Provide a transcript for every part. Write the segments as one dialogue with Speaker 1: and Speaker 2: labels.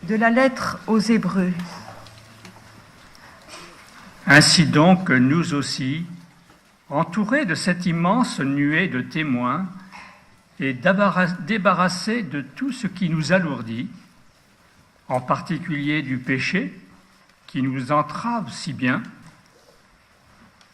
Speaker 1: De la lettre aux Hébreux.
Speaker 2: Ainsi donc, nous aussi, entourés de cette immense nuée de témoins et débarrassés de tout ce qui nous alourdit, en particulier du péché qui nous entrave si bien,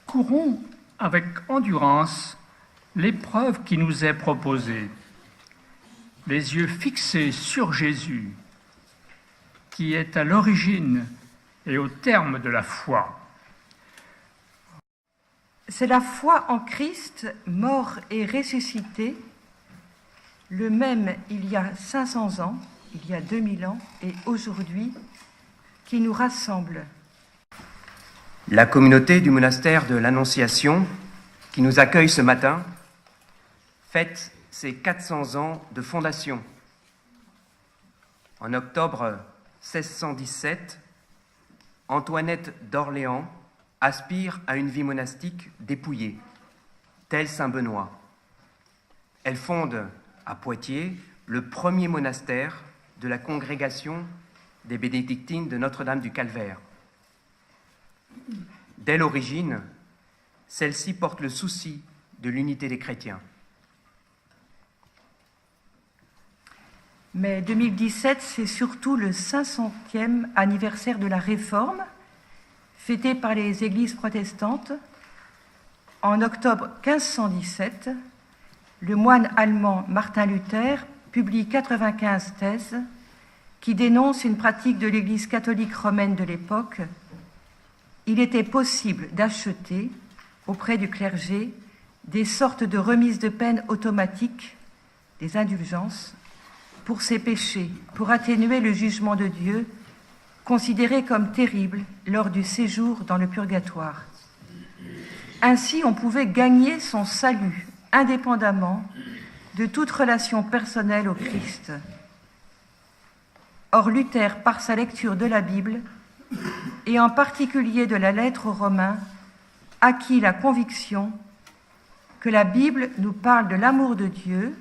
Speaker 2: courons avec endurance l'épreuve qui nous est proposée, les yeux fixés sur Jésus, qui est à l'origine et au terme de la foi.
Speaker 1: C'est la foi en Christ, mort et ressuscité, le même il y a 500 ans, il y a 2000 ans et aujourd'hui, qui nous rassemble.
Speaker 3: La communauté du monastère de l'Annonciation, qui nous accueille ce matin, fête ses 400 ans de fondation. En octobre 1617, Antoinette d'Orléans aspire à une vie monastique dépouillée, tel saint Benoît. Elle fonde à Poitiers le premier monastère de la congrégation des bénédictines de Notre-Dame du Calvaire. Dès l'origine, celle-ci porte le souci de l'unité des chrétiens.
Speaker 1: Mais 2017, c'est surtout le 500e anniversaire de la Réforme, fêté par les églises protestantes. En octobre 1517, le moine allemand Martin Luther publie 95 thèses qui dénoncent une pratique de l'Église catholique romaine de l'époque. Il était possible d'acheter, auprès du clergé, des sortes de remises de peine automatiques, des indulgences, pour ses péchés, pour atténuer le jugement de Dieu, considéré comme terrible lors du séjour dans le purgatoire. Ainsi, on pouvait gagner son salut indépendamment de toute relation personnelle au Christ. Or, Luther, par sa lecture de la Bible, et en particulier de la lettre aux Romains, acquit la conviction que la Bible nous parle de l'amour de Dieu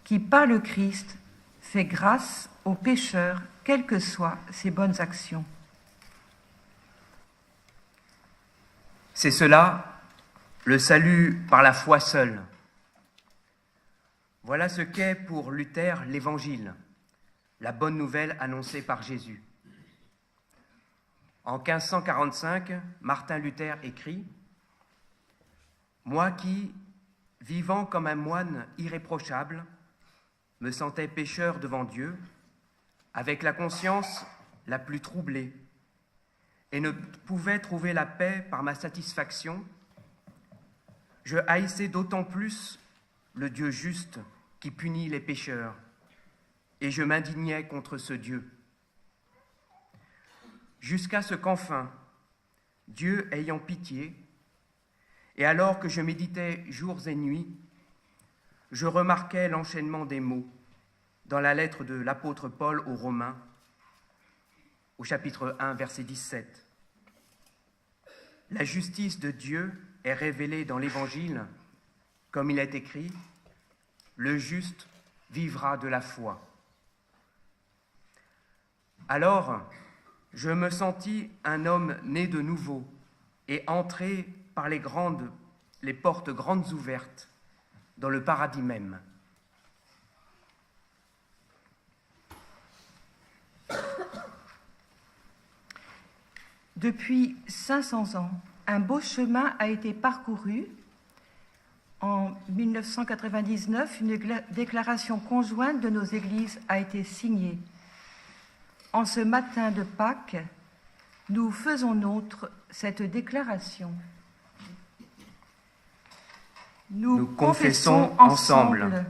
Speaker 1: qui, par le Christ, fait grâce aux pécheurs, quelles que soient ses bonnes actions.
Speaker 3: C'est cela, le salut par la foi seule. Voilà ce qu'est pour Luther l'Évangile, la bonne nouvelle annoncée par Jésus. En 1545, Martin Luther écrit « Moi qui, vivant comme un moine irréprochable, me sentais pécheur devant Dieu, avec la conscience la plus troublée, et ne pouvais trouver la paix par ma satisfaction, je haïssais d'autant plus le Dieu juste qui punit les pécheurs, et je m'indignais contre ce Dieu. Jusqu'à ce qu'enfin, Dieu ayant pitié, et alors que je méditais jours et nuits, je remarquais l'enchaînement des mots dans la lettre de l'apôtre Paul aux Romains, au chapitre 1, verset 17. La justice de Dieu est révélée dans l'Évangile, comme il est écrit, « Le juste vivra de la foi ». Alors, je me sentis un homme né de nouveau et entré par les portes grandes ouvertes dans le paradis même.
Speaker 1: Depuis 500 ans, un beau chemin a été parcouru. En 1999, une déclaration conjointe de nos églises a été signée. En ce matin de Pâques, nous faisons nôtre cette déclaration. Nous confessons ensemble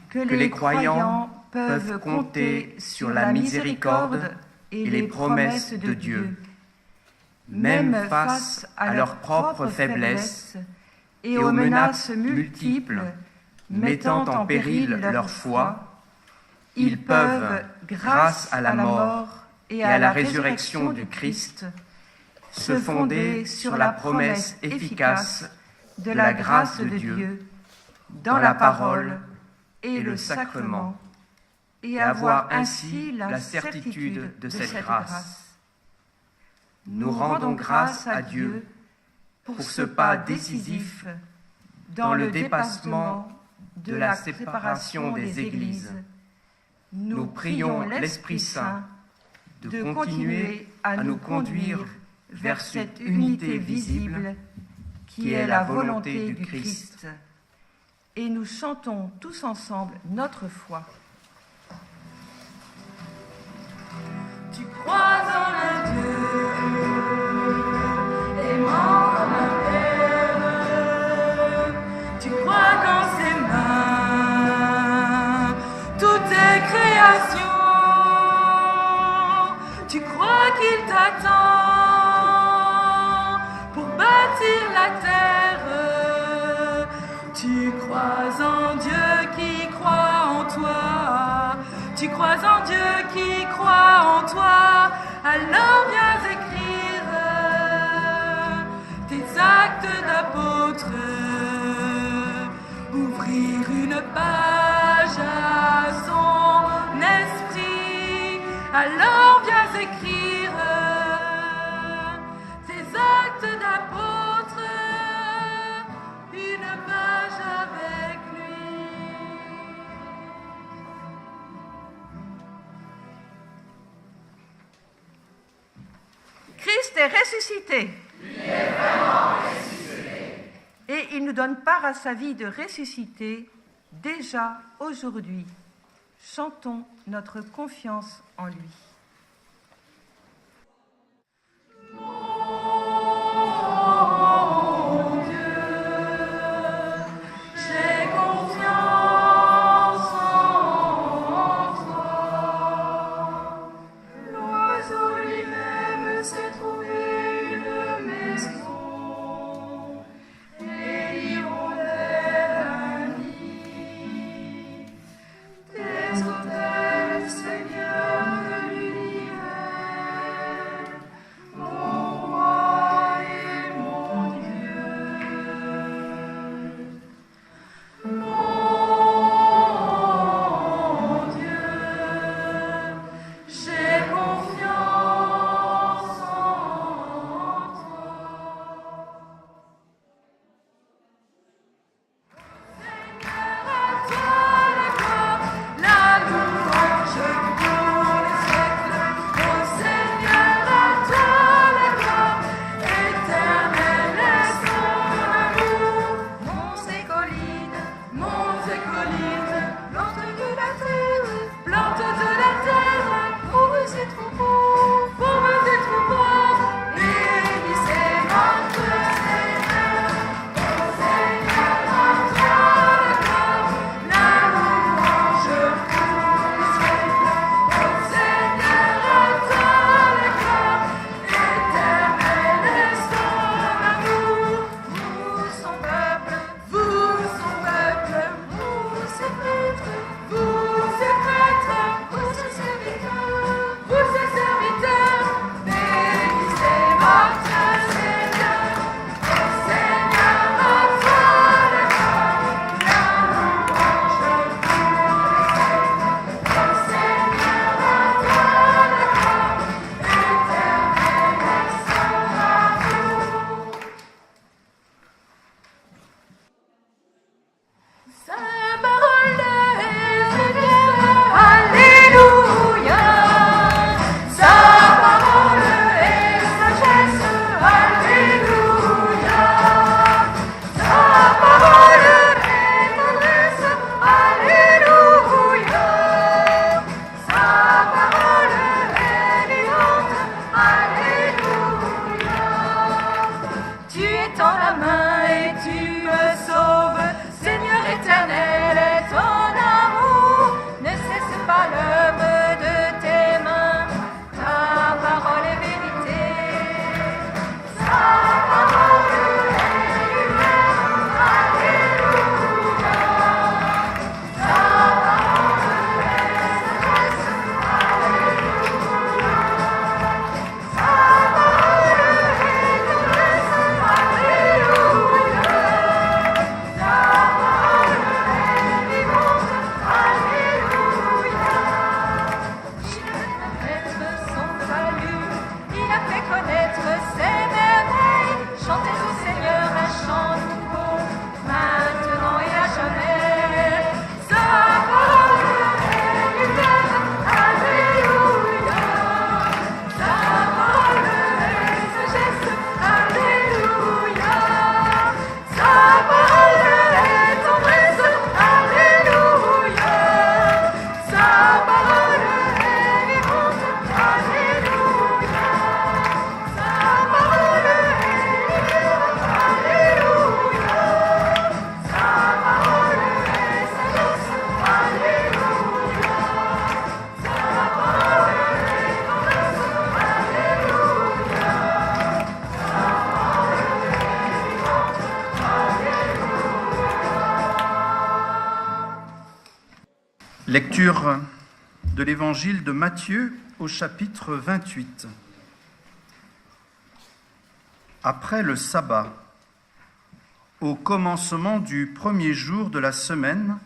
Speaker 1: que les croyants peuvent compter sur la miséricorde et les promesses de Dieu, même face à leurs propres faiblesses et aux menaces multiples mettant en péril leur foi. Ils peuvent, grâce à la mort et à la résurrection du Christ, se fonder sur la promesse efficace de la grâce de Dieu dans la parole et le sacrement, et avoir ainsi la certitude de cette grâce. Nous rendons grâce à Dieu pour ce pas décisif dans le dépassement de la séparation des Églises. Nous prions l'Esprit Saint de continuer à nous conduire vers cette unité visible qui est la volonté du Christ. Et nous chantons tous ensemble notre foi. Tu crois en un Dieu, aimant comme un Père. Tu crois qu'en ses mains, tout est création. Tu crois qu'il t'attend pour bâtir la terre. Tu crois en Dieu qui croit en toi. Tu crois en Dieu qui croit en toi. Alors viens écrire tes actes d'apôtre. Ouvrir une page à son esprit. Alors viens écrire tes actes d'apôtre. Une page avec lui. Christ est ressuscité. Il est vraiment ressuscité. Et il nous donne part à sa vie de ressuscité déjà aujourd'hui. Chantons notre confiance en lui.
Speaker 4: Seigneur, que lui ta main et tu me sauves. Seigneur éternel est ton amour, ne cesse pas l'œuvre de tes mains. Ta parole est vérité, ta parole est lumière. Alléluia. Ta parole est sagesse. Alléluia. Ta parole est tendresse. Alléluia. Ta parole est vivante. Alléluia. Il a fait connaître son salut, il a fait connaître ses merveilles. Chantez au Seigneur un chant nouveau, maintenant et à jamais. Sa parole est lumière. Alléluia. Sa parole est sagesse. Alléluia. Sa parole est tendresse. Alléluia. Sa parole est vivante. Alléluia. Sa parole est lumière. Alléluia. Sa parole est sagesse. Alléluia. Sa parole est tendresse. Alléluia.
Speaker 5: Lecture de l'Évangile de Matthieu au chapitre 28. Après le sabbat, au commencement du premier jour de la semaine,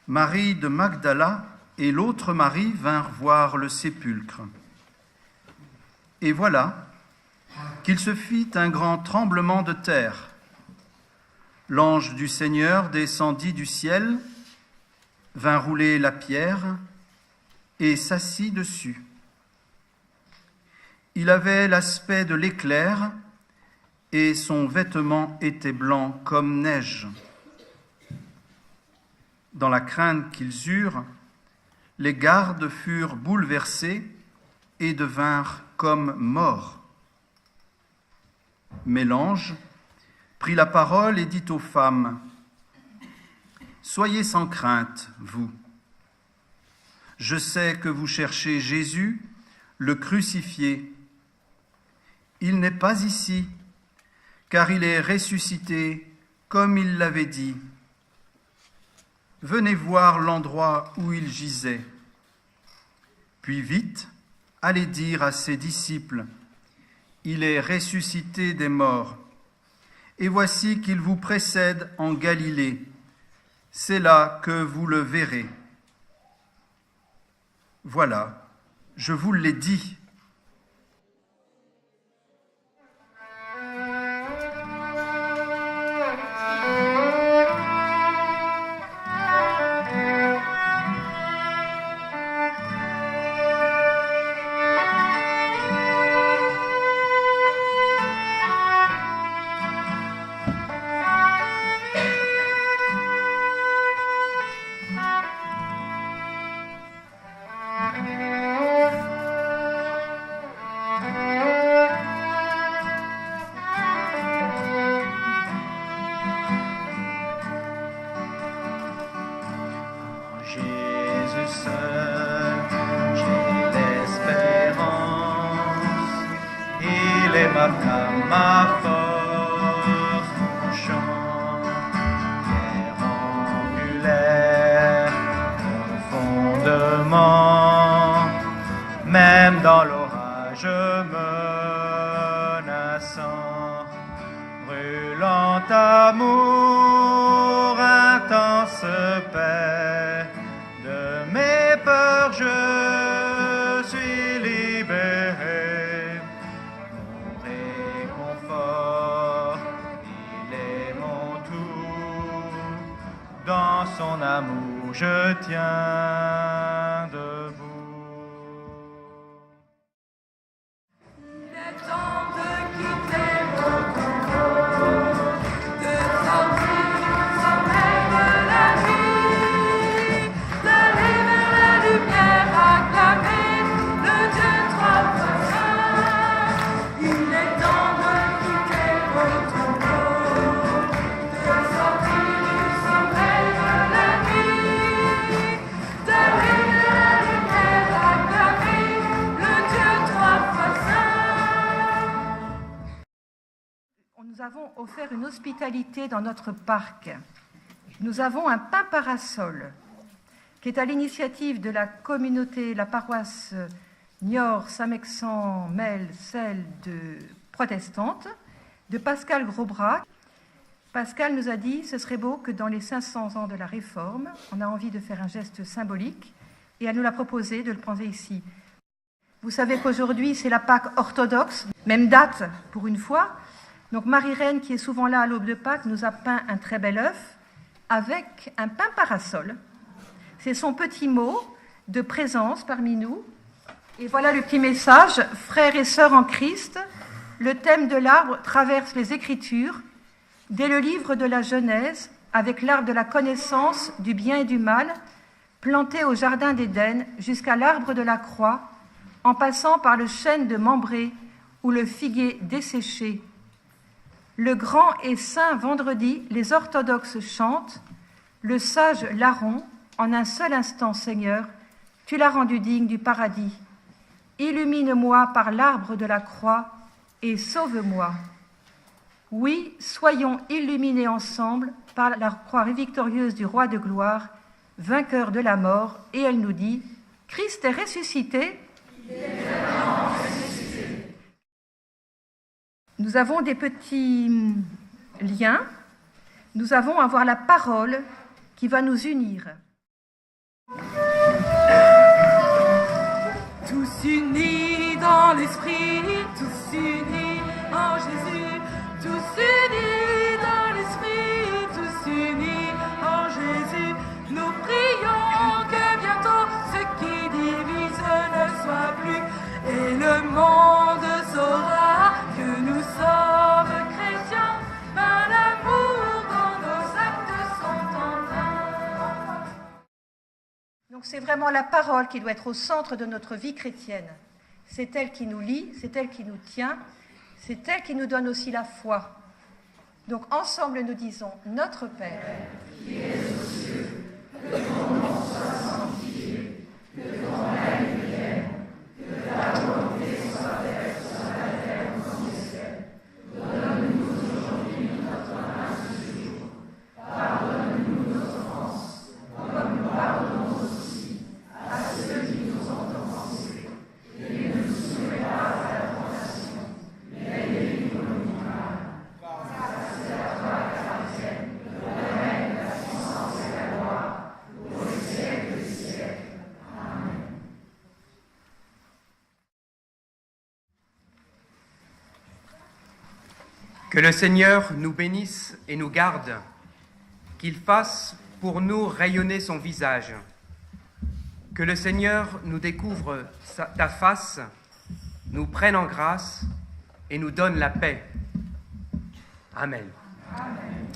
Speaker 5: Marie de Magdala et l'autre Marie vinrent voir le sépulcre. Et voilà qu'il se fit un grand tremblement de terre. L'ange du Seigneur descendit du ciel, vint rouler la pierre et s'assit dessus. Il avait l'aspect de l'éclair et son vêtement était blanc comme neige. Dans la crainte qu'ils eurent, les gardes furent bouleversés et devinrent comme morts. Mais l'ange prit la parole et dit aux femmes : Soyez sans crainte, vous. Je sais que vous cherchez Jésus, le crucifié. Il n'est pas ici, car il est ressuscité comme il l'avait dit. Venez voir l'endroit où il gisait. Puis vite, allez dire à ses disciples : il est ressuscité des morts. Et voici qu'il vous précède en Galilée. C'est là que vous le verrez. Voilà, je vous l'ai dit.
Speaker 6: Ma force, mon chant, pierre angulaire, fondement, même dans l'orage menaçant, brûlant amour, intense paix, de mes peurs je suis libéré. Dans son amour, je tiens debout.
Speaker 4: Il est temps de quitter mon tombeau, de sortir du sommeil de la nuit, d'aller vers la lumière, acclamer le Dieu trois fois saint. Il est temps de quitter mon tombeau.
Speaker 1: nous avons offert une hospitalité dans notre parc. Nous avons un pain parasol qui est à l'initiative de la communauté, la paroisse Niort, Saint-Mexan, Mel, celle de protestante, de Pascal Grosbras. Pascal nous a dit, ce serait beau que dans les 500 ans de la Réforme, on a envie de faire un geste symbolique, et elle nous l'a proposé de le prendre ici. Vous savez qu'aujourd'hui, c'est la Pâque orthodoxe, même date pour une fois. Donc Marie-Reine, qui est souvent là à l'aube de Pâques, nous a peint un très bel œuf avec un pain parasol. C'est son petit mot de présence parmi nous. Et voilà le petit message, frères et sœurs en Christ, le thème de l'arbre traverse les Écritures, dès le livre de la Genèse, avec l'arbre de la connaissance du bien et du mal, planté au jardin d'Éden, jusqu'à l'arbre de la croix, en passant par le chêne de Mambré ou le figuier desséché. Le grand et saint vendredi, les orthodoxes chantent, le sage larron, en un seul instant, Seigneur, tu l'as rendu digne du paradis. Illumine-moi par l'arbre de la croix et sauve-moi. Oui, soyons illuminés ensemble par la croix victorieuse du roi de gloire, vainqueur de la mort, et elle nous dit, Christ est ressuscité. Nous avons des petits liens, nous avons à voir la parole qui va nous unir.
Speaker 4: Tous unis dans l'esprit, tous unis en Jésus, tous unis dans l'esprit, tous unis en Jésus. Nous prions que bientôt ce qui divise ne soit plus, et le monde saura que nous sommes chrétiens par l'amour dont nos actes sont empreints.
Speaker 1: Donc c'est vraiment la parole qui doit être au centre de notre vie chrétienne. C'est elle qui nous lie, c'est elle qui nous tient, c'est elle qui nous donne aussi la foi. Donc ensemble nous disons, Notre Père, qui es aux cieux, que ton nom soit sanctifié, que ton règne vienne, que ta volonté soit faite sur la terre comme au ciel. Donne-nous aujourd'hui notre pain du jour. Pardonne-nous nos offenses, comme nous pardonnons aussi à ceux qui nous ont offensés. Et ne nous soumets pas à la tentation, mais délivre-nous du mal. Car c'est à toi qu'appartiennent le règne, la puissance et la gloire, pour les siècles des siècles. Amen.
Speaker 3: Que le Seigneur nous bénisse et nous garde, qu'il fasse pour nous rayonner son visage, que le Seigneur nous découvre ta face, nous prenne en grâce et nous donne la paix. Amen. Amen.